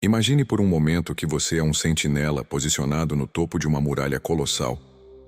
Imagine por um momento que você é um sentinela posicionado no topo de uma muralha colossal,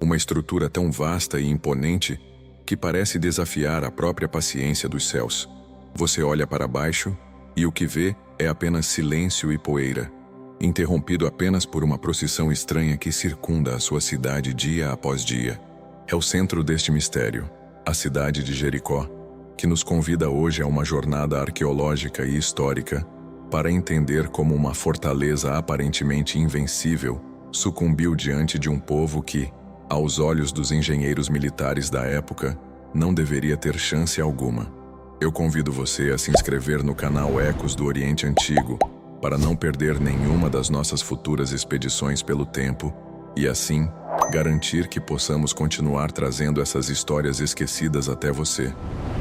uma estrutura tão vasta e imponente que parece desafiar a própria paciência dos céus. Você olha para baixo e o que vê é apenas silêncio e poeira, interrompido apenas por uma procissão estranha que circunda a sua cidade dia após dia. É o centro deste mistério, a cidade de Jericó, que nos convida hoje a uma jornada arqueológica e histórica para entender como uma fortaleza aparentemente invencível sucumbiu diante de um povo que, aos olhos dos engenheiros militares da época, não deveria ter chance alguma. Eu convido você a se inscrever no canal Ecos do Oriente Antigo para não perder nenhuma das nossas futuras expedições pelo tempo e, assim, garantir que possamos continuar trazendo essas histórias esquecidas até você.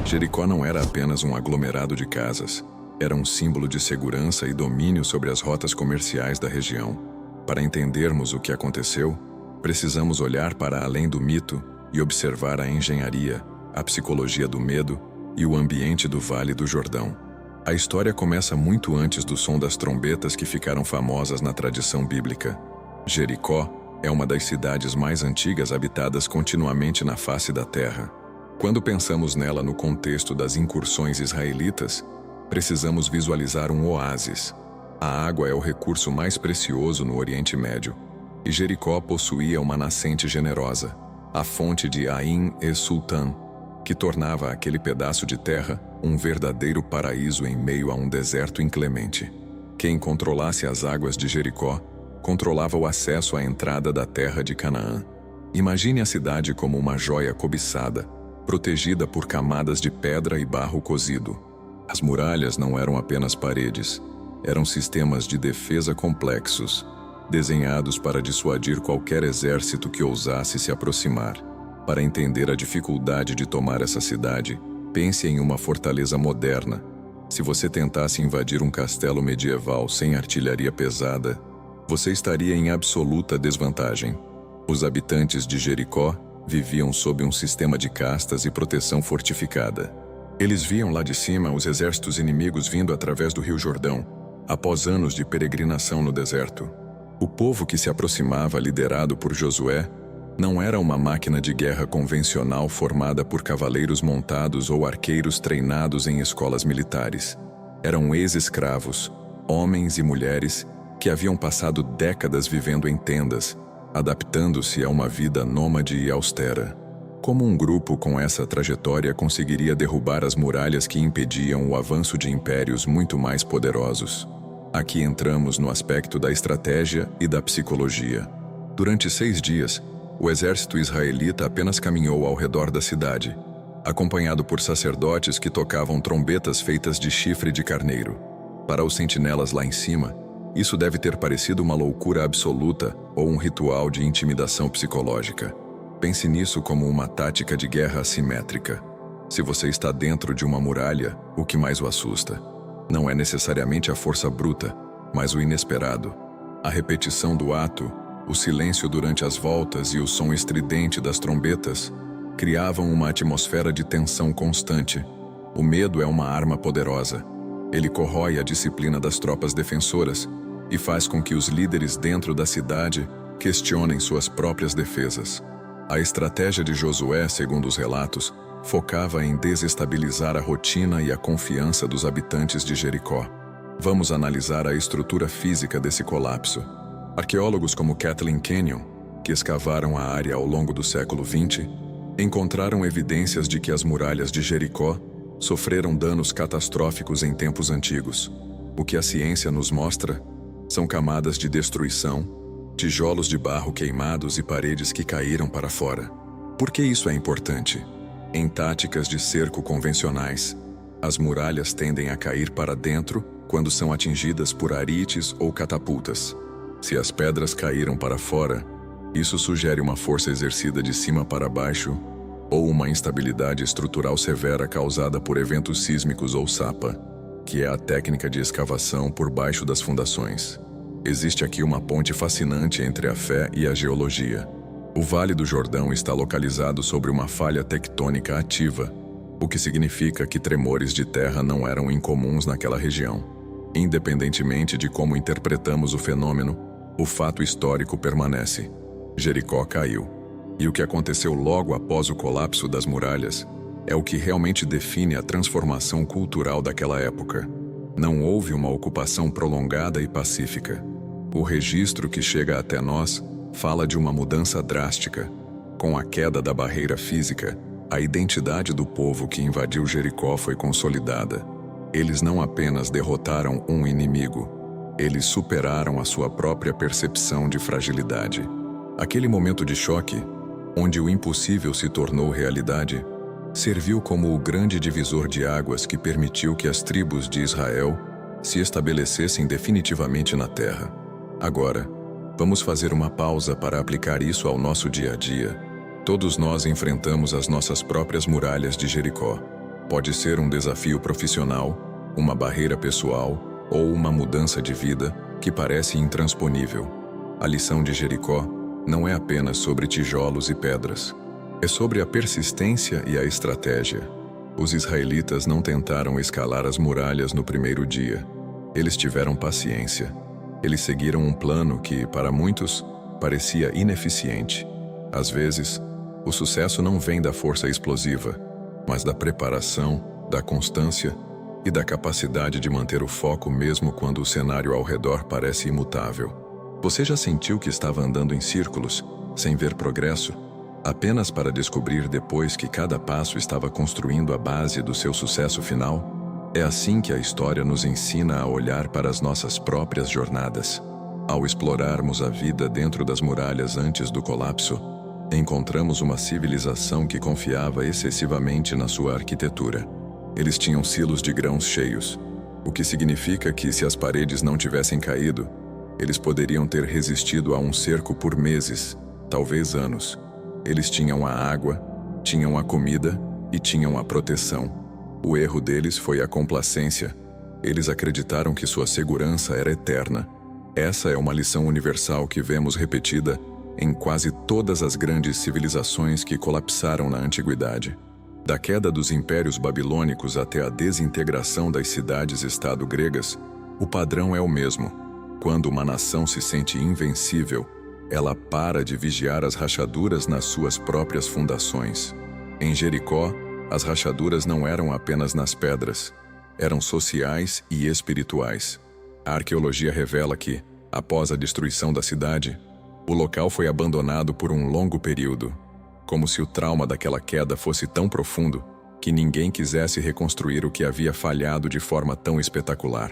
Jericó não era apenas um aglomerado de casas. Era um símbolo de segurança e domínio sobre as rotas comerciais da região. Para entendermos o que aconteceu, precisamos olhar para além do mito e observar a engenharia, a psicologia do medo e o ambiente do Vale do Jordão. A história começa muito antes do som das trombetas que ficaram famosas na tradição bíblica. Jericó é uma das cidades mais antigas habitadas continuamente na face da terra. Quando pensamos nela no contexto das incursões israelitas, precisamos visualizar um oásis. A água é o recurso mais precioso no Oriente Médio, e Jericó possuía uma nascente generosa, a fonte de Ain es-Sultan, que tornava aquele pedaço de terra um verdadeiro paraíso em meio a um deserto inclemente. Quem controlasse as águas de Jericó controlava o acesso à entrada da terra de Canaã. Imagine a cidade como uma joia cobiçada, protegida por camadas de pedra e barro cozido. As muralhas não eram apenas paredes, eram sistemas de defesa complexos, desenhados para dissuadir qualquer exército que ousasse se aproximar. Para entender a dificuldade de tomar essa cidade, pense em uma fortaleza moderna. Se você tentasse invadir um castelo medieval sem artilharia pesada, você estaria em absoluta desvantagem. Os habitantes de Jericó viviam sob um sistema de castas e proteção fortificada. Eles viam lá de cima os exércitos inimigos vindo através do Rio Jordão, após anos de peregrinação no deserto. O povo que se aproximava, liderado por Josué, não era uma máquina de guerra convencional formada por cavaleiros montados ou arqueiros treinados em escolas militares. Eram ex-escravos, homens e mulheres que haviam passado décadas vivendo em tendas, adaptando-se a uma vida nômade e austera. Como um grupo com essa trajetória conseguiria derrubar as muralhas que impediam o avanço de impérios muito mais poderosos? Aqui entramos no aspecto da estratégia e da psicologia. Durante 6 dias, o exército israelita apenas caminhou ao redor da cidade, acompanhado por sacerdotes que tocavam trombetas feitas de chifre de carneiro. Para os sentinelas lá em cima, isso deve ter parecido uma loucura absoluta ou um ritual de intimidação psicológica. Pense nisso como uma tática de guerra assimétrica. Se você está dentro de uma muralha, o que mais o assusta? Não é necessariamente a força bruta, mas o inesperado. A repetição do ato, o silêncio durante as voltas e o som estridente das trombetas criavam uma atmosfera de tensão constante. O medo é uma arma poderosa. Ele corrói a disciplina das tropas defensoras e faz com que os líderes dentro da cidade questionem suas próprias defesas. A estratégia de Josué, segundo os relatos, focava em desestabilizar a rotina e a confiança dos habitantes de Jericó. Vamos analisar a estrutura física desse colapso. Arqueólogos como Kathleen Kenyon, que escavaram a área ao longo do século XX, encontraram evidências de que as muralhas de Jericó sofreram danos catastróficos em tempos antigos. O que a ciência nos mostra são camadas de destruição, tijolos de barro queimados e paredes que caíram para fora. Por que isso é importante? Em táticas de cerco convencionais, as muralhas tendem a cair para dentro quando são atingidas por arites ou catapultas. Se as pedras caíram para fora, isso sugere uma força exercida de cima para baixo ou uma instabilidade estrutural severa causada por eventos sísmicos ou sapa, que é a técnica de escavação por baixo das fundações. Existe aqui uma ponte fascinante entre a fé e a geologia. O Vale do Jordão está localizado sobre uma falha tectônica ativa, o que significa que tremores de terra não eram incomuns naquela região. Independentemente de como interpretamos o fenômeno, o fato histórico permanece. Jericó caiu. E o que aconteceu logo após o colapso das muralhas é o que realmente define a transformação cultural daquela época. Não houve uma ocupação prolongada e pacífica. O registro que chega até nós fala de uma mudança drástica. Com a queda da barreira física, a identidade do povo que invadiu Jericó foi consolidada. Eles não apenas derrotaram um inimigo, eles superaram a sua própria percepção de fragilidade. Aquele momento de choque, onde o impossível se tornou realidade, serviu como o grande divisor de águas que permitiu que as tribos de Israel se estabelecessem definitivamente na terra. Agora, vamos fazer uma pausa para aplicar isso ao nosso dia a dia. Todos nós enfrentamos as nossas próprias muralhas de Jericó. Pode ser um desafio profissional, uma barreira pessoal ou uma mudança de vida que parece intransponível. A lição de Jericó não é apenas sobre tijolos e pedras. É sobre a persistência e a estratégia. Os israelitas não tentaram escalar as muralhas no primeiro dia. Eles tiveram paciência. Eles seguiram um plano que, para muitos, parecia ineficiente. Às vezes, o sucesso não vem da força explosiva, mas da preparação, da constância e da capacidade de manter o foco mesmo quando o cenário ao redor parece imutável. Você já sentiu que estava andando em círculos, sem ver progresso, apenas para descobrir depois que cada passo estava construindo a base do seu sucesso final? É assim que a história nos ensina a olhar para as nossas próprias jornadas. Ao explorarmos a vida dentro das muralhas antes do colapso, encontramos uma civilização que confiava excessivamente na sua arquitetura. Eles tinham silos de grãos cheios, o que significa que, se as paredes não tivessem caído, eles poderiam ter resistido a um cerco por meses, talvez anos. Eles tinham a água, tinham a comida e tinham a proteção. O erro deles foi a complacência. Eles acreditaram que sua segurança era eterna. Essa é uma lição universal que vemos repetida em quase todas as grandes civilizações que colapsaram na antiguidade. Da queda dos impérios babilônicos até a desintegração das cidades-estado gregas, o padrão é o mesmo. Quando uma nação se sente invencível, ela para de vigiar as rachaduras nas suas próprias fundações. Em Jericó, as rachaduras não eram apenas nas pedras, eram sociais e espirituais. A arqueologia revela que, após a destruição da cidade, o local foi abandonado por um longo período, como se o trauma daquela queda fosse tão profundo que ninguém quisesse reconstruir o que havia falhado de forma tão espetacular.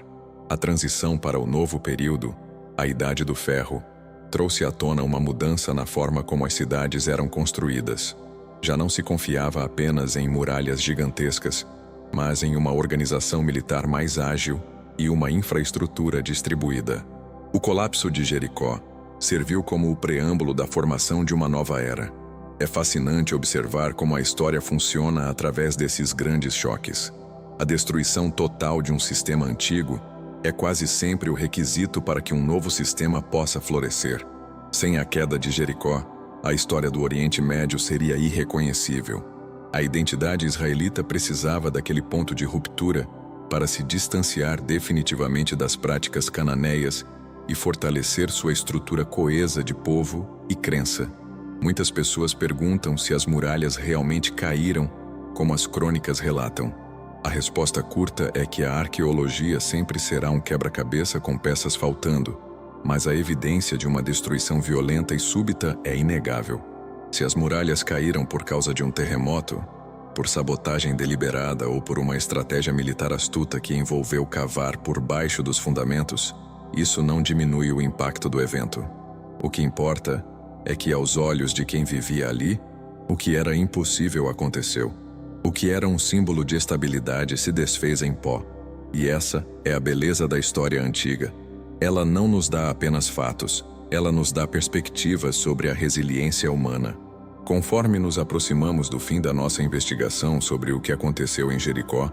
A transição para o novo período, a Idade do Ferro, trouxe à tona uma mudança na forma como as cidades eram construídas. Já não se confiava apenas em muralhas gigantescas, mas em uma organização militar mais ágil e uma infraestrutura distribuída. O colapso de Jericó serviu como o preâmbulo da formação de uma nova era. É fascinante observar como a história funciona através desses grandes choques. A destruição total de um sistema antigo é quase sempre o requisito para que um novo sistema possa florescer. Sem a queda de Jericó, a história do Oriente Médio seria irreconhecível. A identidade israelita precisava daquele ponto de ruptura para se distanciar definitivamente das práticas cananeias e fortalecer sua estrutura coesa de povo e crença. Muitas pessoas perguntam se as muralhas realmente caíram, como as crônicas relatam. A resposta curta é que a arqueologia sempre será um quebra-cabeça com peças faltando, mas a evidência de uma destruição violenta e súbita é inegável. Se as muralhas caíram por causa de um terremoto, por sabotagem deliberada ou por uma estratégia militar astuta que envolveu cavar por baixo dos fundamentos, isso não diminui o impacto do evento. O que importa é que, aos olhos de quem vivia ali, o que era impossível aconteceu. O que era um símbolo de estabilidade se desfez em pó. E essa é a beleza da história antiga. Ela não nos dá apenas fatos, ela nos dá perspectivas sobre a resiliência humana. Conforme nos aproximamos do fim da nossa investigação sobre o que aconteceu em Jericó,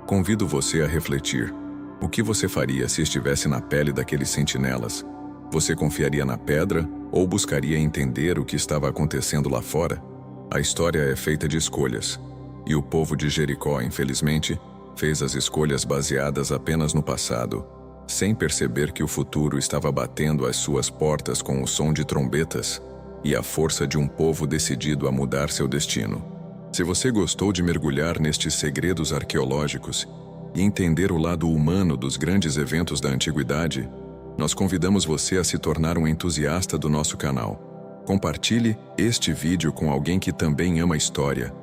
convido você a refletir. O que você faria se estivesse na pele daqueles sentinelas? Você confiaria na pedra ou buscaria entender o que estava acontecendo lá fora? A história é feita de escolhas. E o povo de Jericó, infelizmente, fez as escolhas baseadas apenas no passado, sem perceber que o futuro estava batendo às suas portas com o som de trombetas e a força de um povo decidido a mudar seu destino. Se você gostou de mergulhar nestes segredos arqueológicos e entender o lado humano dos grandes eventos da antiguidade, nós convidamos você a se tornar um entusiasta do nosso canal. Compartilhe este vídeo com alguém que também ama história.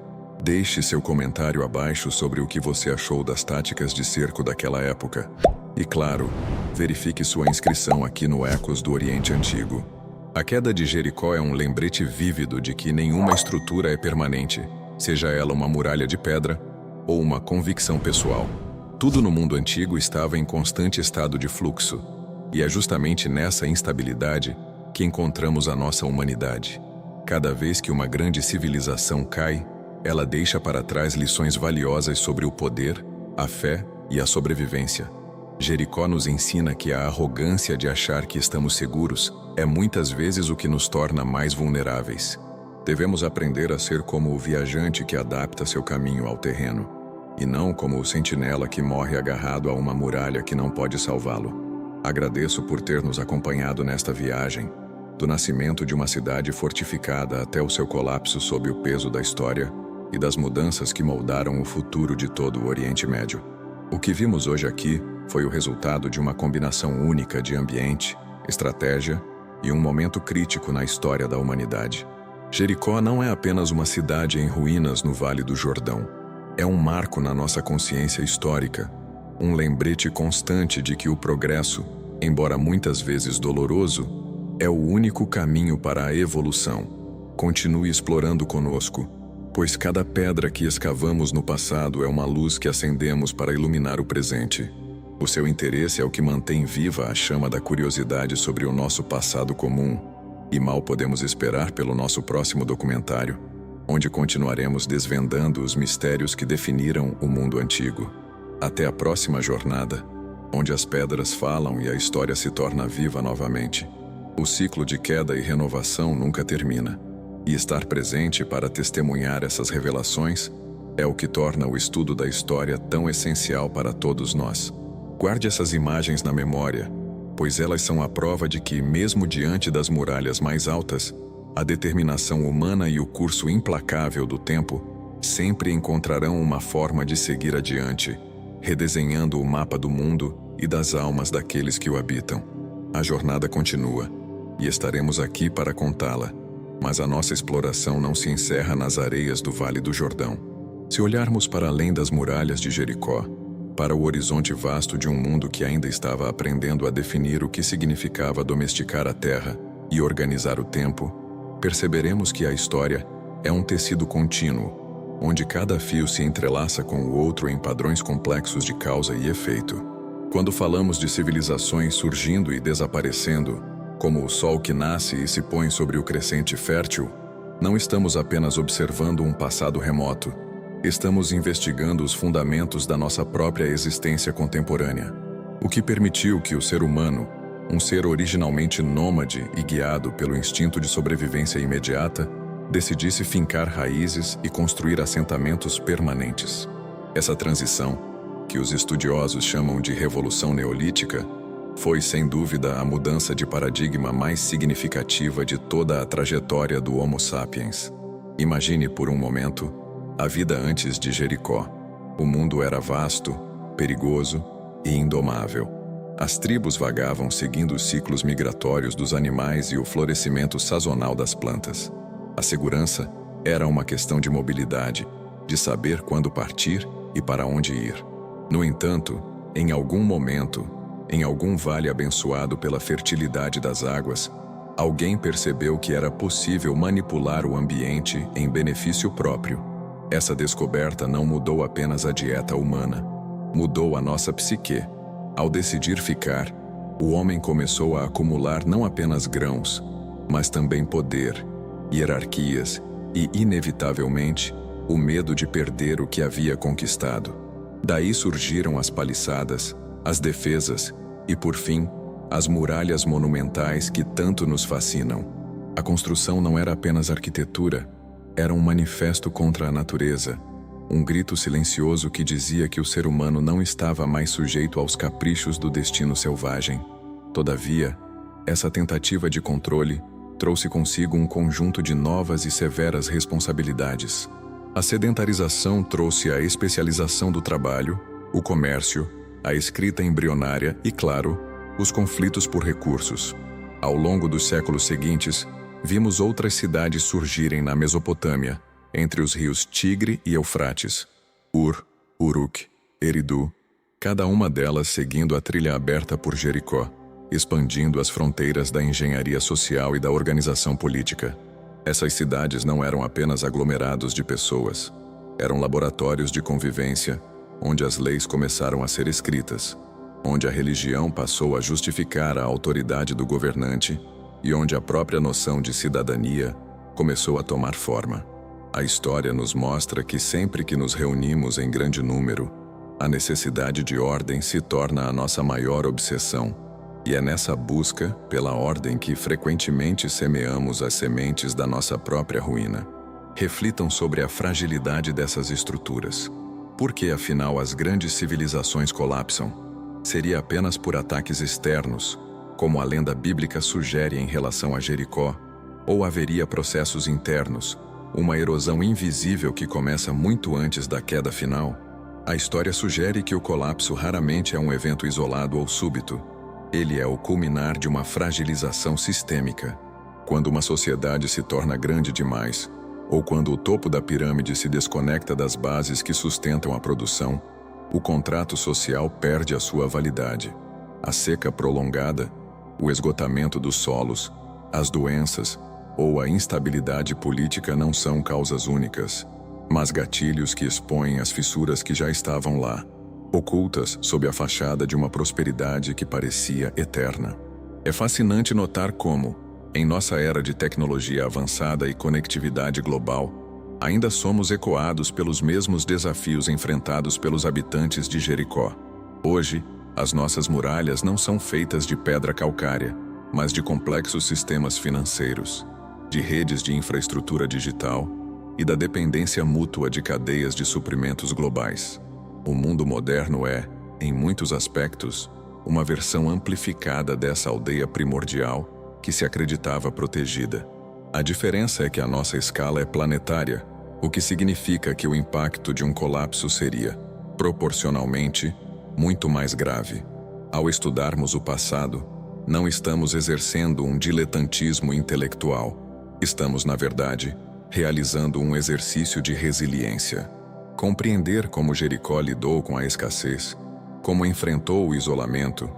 Deixe seu comentário abaixo sobre o que você achou das táticas de cerco daquela época. E claro, verifique sua inscrição aqui no Ecos do Oriente Antigo. A queda de Jericó é um lembrete vívido de que nenhuma estrutura é permanente, seja ela uma muralha de pedra ou uma convicção pessoal. Tudo no mundo antigo estava em constante estado de fluxo, e é justamente nessa instabilidade que encontramos a nossa humanidade. Cada vez que uma grande civilização cai, ela deixa para trás lições valiosas sobre o poder, a fé e a sobrevivência. Jericó nos ensina que a arrogância de achar que estamos seguros é muitas vezes o que nos torna mais vulneráveis. Devemos aprender a ser como o viajante que adapta seu caminho ao terreno, e não como o sentinela que morre agarrado a uma muralha que não pode salvá-lo. Agradeço por ter nos acompanhado nesta viagem, do nascimento de uma cidade fortificada até o seu colapso sob o peso da história e das mudanças que moldaram o futuro de todo o Oriente Médio. O que vimos hoje aqui foi o resultado de uma combinação única de ambiente, estratégia e um momento crítico na história da humanidade. Jericó não é apenas uma cidade em ruínas no Vale do Jordão. É um marco na nossa consciência histórica, um lembrete constante de que o progresso, embora muitas vezes doloroso, é o único caminho para a evolução. Continue explorando conosco, pois cada pedra que escavamos no passado é uma luz que acendemos para iluminar o presente. O seu interesse é o que mantém viva a chama da curiosidade sobre o nosso passado comum, e mal podemos esperar pelo nosso próximo documentário, onde continuaremos desvendando os mistérios que definiram o mundo antigo. Até a próxima jornada, onde as pedras falam e a história se torna viva novamente. O ciclo de queda e renovação nunca termina, e estar presente para testemunhar essas revelações é o que torna o estudo da história tão essencial para todos nós. Guarde essas imagens na memória, pois elas são a prova de que, mesmo diante das muralhas mais altas, a determinação humana e o curso implacável do tempo sempre encontrarão uma forma de seguir adiante, redesenhando o mapa do mundo e das almas daqueles que o habitam. A jornada continua, e estaremos aqui para contá-la, mas a nossa exploração não se encerra nas areias do Vale do Jordão. Se olharmos para além das muralhas de Jericó, para o horizonte vasto de um mundo que ainda estava aprendendo a definir o que significava domesticar a terra e organizar o tempo, perceberemos que a história é um tecido contínuo, onde cada fio se entrelaça com o outro em padrões complexos de causa e efeito. Quando falamos de civilizações surgindo e desaparecendo, como o sol que nasce e se põe sobre o crescente fértil, não estamos apenas observando um passado remoto, estamos investigando os fundamentos da nossa própria existência contemporânea. O que permitiu que o ser humano, um ser originalmente nômade e guiado pelo instinto de sobrevivência imediata, decidisse fincar raízes e construir assentamentos permanentes. Essa transição, que os estudiosos chamam de Revolução Neolítica, foi sem dúvida a mudança de paradigma mais significativa de toda a trajetória do Homo sapiens. Imagine por um momento a vida antes de Jericó. O mundo era vasto, perigoso e indomável. As tribos vagavam seguindo os ciclos migratórios dos animais e o florescimento sazonal das plantas. A segurança era uma questão de mobilidade, de saber quando partir e para onde ir. No entanto, em algum momento, em algum vale abençoado pela fertilidade das águas, alguém percebeu que era possível manipular o ambiente em benefício próprio. Essa descoberta não mudou apenas a dieta humana, mudou a nossa psique. Ao decidir ficar, o homem começou a acumular não apenas grãos, mas também poder, hierarquias e, inevitavelmente, o medo de perder o que havia conquistado. Daí surgiram as paliçadas, as defesas e, por fim, as muralhas monumentais que tanto nos fascinam. A construção não era apenas arquitetura, era um manifesto contra a natureza, Um grito silencioso que dizia que o ser humano não estava mais sujeito aos caprichos do destino selvagem. Todavia, essa tentativa de controle trouxe consigo um conjunto de novas e severas responsabilidades. A sedentarização trouxe a especialização do trabalho, o comércio, a escrita embrionária e, claro, os conflitos por recursos. Ao longo dos séculos seguintes, vimos outras cidades surgirem na Mesopotâmia, entre os rios Tigre e Eufrates, Ur, Uruk, Eridu, cada uma delas seguindo a trilha aberta por Jericó, expandindo as fronteiras da engenharia social e da organização política. Essas cidades não eram apenas aglomerados de pessoas, eram laboratórios de convivência, onde as leis começaram a ser escritas, onde a religião passou a justificar a autoridade do governante e onde a própria noção de cidadania começou a tomar forma. A história nos mostra que sempre que nos reunimos em grande número, a necessidade de ordem se torna a nossa maior obsessão, e é nessa busca pela ordem que frequentemente semeamos as sementes da nossa própria ruína. Reflitam sobre a fragilidade dessas estruturas. Por que, afinal, as grandes civilizações colapsam? Seria apenas por ataques externos, como a lenda bíblica sugere em relação a Jericó, ou haveria processos internos, uma erosão invisível que começa muito antes da queda final? A história sugere que o colapso raramente é um evento isolado ou súbito. Ele é o culminar de uma fragilização sistêmica. Quando uma sociedade se torna grande demais, ou quando o topo da pirâmide se desconecta das bases que sustentam a produção, o contrato social perde a sua validade. A seca prolongada, o esgotamento dos solos, as doenças ou a instabilidade política não são causas únicas, mas gatilhos que expõem as fissuras que já estavam lá, ocultas sob a fachada de uma prosperidade que parecia eterna. É fascinante notar como, em nossa era de tecnologia avançada e conectividade global, ainda somos ecoados pelos mesmos desafios enfrentados pelos habitantes de Jericó. Hoje, as nossas muralhas não são feitas de pedra calcária, mas de complexos sistemas financeiros, de redes de infraestrutura digital e da dependência mútua de cadeias de suprimentos globais. O mundo moderno é, em muitos aspectos, uma versão amplificada dessa aldeia primordial que se acreditava protegida. A diferença é que a nossa escala é planetária, o que significa que o impacto de um colapso seria, proporcionalmente, muito mais grave. Ao estudarmos o passado, não estamos exercendo um diletantismo intelectual. Estamos, na verdade, realizando um exercício de resiliência. Compreender como Jericó lidou com a escassez, como enfrentou o isolamento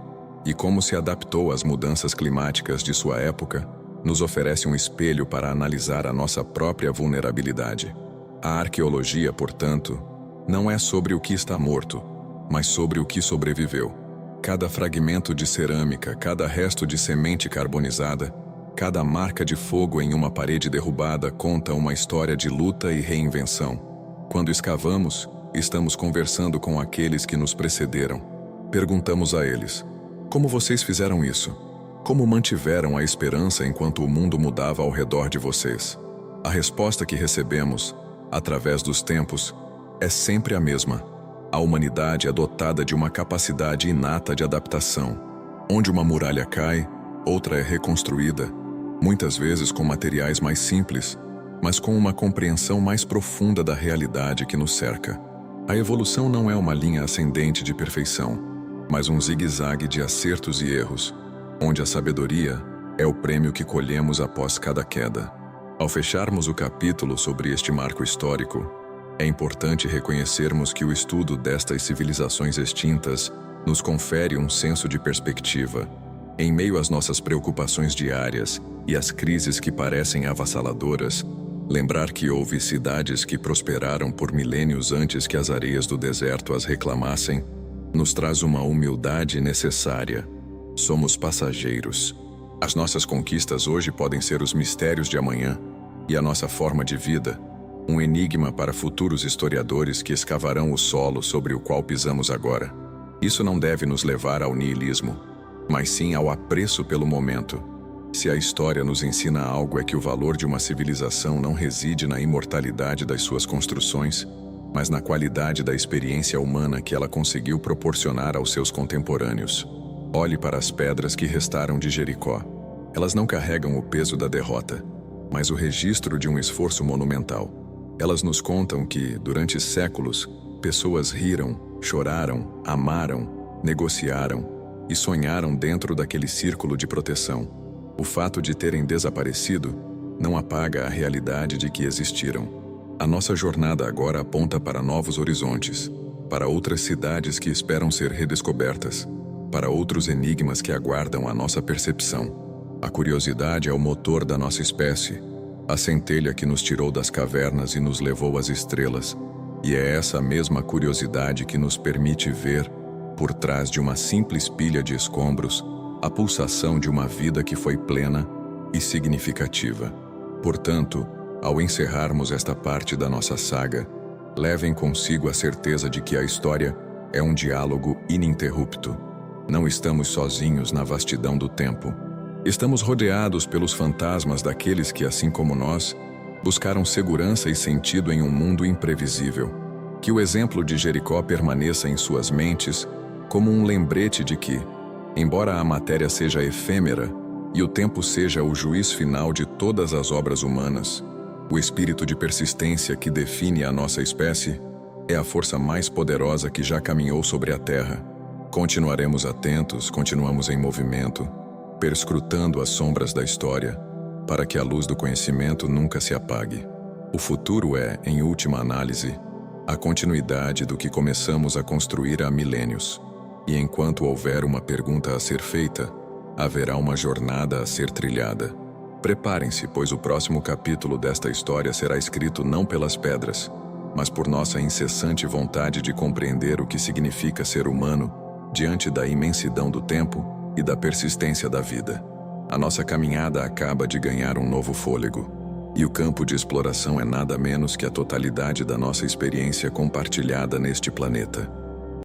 e como se adaptou às mudanças climáticas de sua época, nos oferece um espelho para analisar a nossa própria vulnerabilidade. A arqueologia, portanto, não é sobre o que está morto, mas sobre o que sobreviveu. Cada fragmento de cerâmica, cada resto de semente carbonizada, cada marca de fogo em uma parede derrubada conta uma história de luta e reinvenção. Quando escavamos, estamos conversando com aqueles que nos precederam. Perguntamos a eles: como vocês fizeram isso? Como mantiveram a esperança enquanto o mundo mudava ao redor de vocês? A resposta que recebemos, através dos tempos, é sempre a mesma. A humanidade é dotada de uma capacidade inata de adaptação. Onde uma muralha cai, outra é reconstruída, muitas vezes com materiais mais simples, mas com uma compreensão mais profunda da realidade que nos cerca. A evolução não é uma linha ascendente de perfeição, mas um zigue-zague de acertos e erros, onde a sabedoria é o prêmio que colhemos após cada queda. Ao fecharmos o capítulo sobre este marco histórico, é importante reconhecermos que o estudo destas civilizações extintas nos confere um senso de perspectiva. Em meio às nossas preocupações diárias e às crises que parecem avassaladoras, lembrar que houve cidades que prosperaram por milênios antes que as areias do deserto as reclamassem, nos traz uma humildade necessária. Somos passageiros. As nossas conquistas hoje podem ser os mistérios de amanhã, e a nossa forma de vida, um enigma para futuros historiadores que escavarão o solo sobre o qual pisamos agora. Isso não deve nos levar ao niilismo, mas sim ao apreço pelo momento. Se a história nos ensina algo é que o valor de uma civilização não reside na imortalidade das suas construções, mas na qualidade da experiência humana que ela conseguiu proporcionar aos seus contemporâneos. Olhe para as pedras que restaram de Jericó. Elas não carregam o peso da derrota, mas o registro de um esforço monumental. Elas nos contam que, durante séculos, pessoas riram, choraram, amaram, negociaram e sonharam dentro daquele círculo de proteção. O fato de terem desaparecido não apaga a realidade de que existiram. A nossa jornada agora aponta para novos horizontes, para outras cidades que esperam ser redescobertas, para outros enigmas que aguardam a nossa percepção. A curiosidade é o motor da nossa espécie, a centelha que nos tirou das cavernas e nos levou às estrelas. E é essa mesma curiosidade que nos permite ver, por trás de uma simples pilha de escombros, a pulsação de uma vida que foi plena e significativa. Portanto, ao encerrarmos esta parte da nossa saga, levem consigo a certeza de que a história é um diálogo ininterrupto. Não estamos sozinhos na vastidão do tempo. Estamos rodeados pelos fantasmas daqueles que, assim como nós, buscaram segurança e sentido em um mundo imprevisível. Que o exemplo de Jericó permaneça em suas mentes como um lembrete de que, embora a matéria seja efêmera e o tempo seja o juiz final de todas as obras humanas, o espírito de persistência que define a nossa espécie é a força mais poderosa que já caminhou sobre a Terra. Continuaremos atentos, continuamos em movimento, perscrutando as sombras da história, para que a luz do conhecimento nunca se apague. O futuro é, em última análise, a continuidade do que começamos a construir há milênios. E enquanto houver uma pergunta a ser feita, haverá uma jornada a ser trilhada. Preparem-se, pois o próximo capítulo desta história será escrito não pelas pedras, mas por nossa incessante vontade de compreender o que significa ser humano diante da imensidão do tempo e da persistência da vida. A nossa caminhada acaba de ganhar um novo fôlego, e o campo de exploração é nada menos que a totalidade da nossa experiência compartilhada neste planeta.